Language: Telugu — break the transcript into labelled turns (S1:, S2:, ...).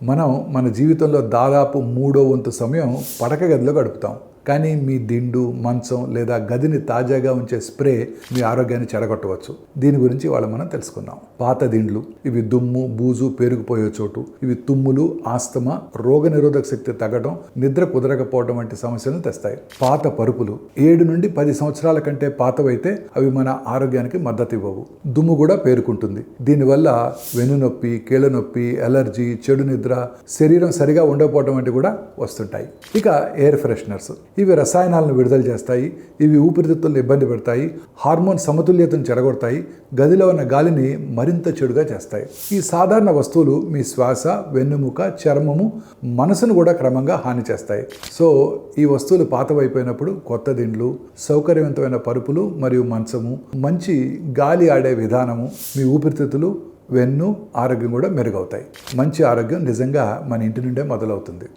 S1: మనం మన జీవితంలో దాదాపు 3/4 సమయం పడక గదిలో గడుపుతాం. కానీ మీ దిండు, మంచం లేదా గదిని తాజాగా ఉంచే స్ప్రే మీ ఆరోగ్యాన్ని చెడగొట్టవచ్చు. దీని గురించి ఇవాళ మనం తెలుసుకుందాం. పాత దిండ్లు, ఇవి దుమ్ము, బూజు పేరుకుపోయే చోటు. ఇవి తుమ్ములు, ఆస్తమా, రోగనిరోధక శక్తి తగ్గడం, నిద్ర కుదరకపోవడం వంటి సమస్యలను తెస్తాయి. పాత పరుపులు 7 నుండి 10 సంవత్సరాల కంటే పాతవైతే అవి మన ఆరోగ్యానికి మద్దతు ఇవ్వవు. దుమ్ము కూడా పేరుకుంటుంది. దీనివల్ల వెన్నునొప్పి, కీళ్ళ నొప్పి, ఎలర్జీ, చెడు నిద్ర, శరీరం సరిగా ఉండకపోవడం వంటి కూడా వస్తుంటాయి. ఇక ఎయిర్ ఫ్రెషనర్స్, ఇవి రసాయనాలను విడుదల చేస్తాయి. ఇవి ఊపిరితిత్తులను ఇబ్బంది పెడతాయి, హార్మోన్ సమతుల్యతను చెడగొడతాయి, గదిలో ఉన్న గాలిని మరింత చెడుగా చేస్తాయి. ఈ సాధారణ వస్తువులు మీ శ్వాస, వెన్నెముక, చర్మము, మనసును కూడా క్రమంగా హాని చేస్తాయి. సో ఈ వస్తువులు పాతవైపోయినప్పుడు కొత్త దిండ్లు, సౌకర్యవంతమైన పరుపులు మరియు మంచము, మంచి గాలి ఆడే విధానము, మీ ఊపిరితిత్తులు, వెన్ను ఆరోగ్యం కూడా మెరుగవుతాయి. మంచి ఆరోగ్యం నిజంగా మన ఇంటి నుండే మొదలవుతుంది.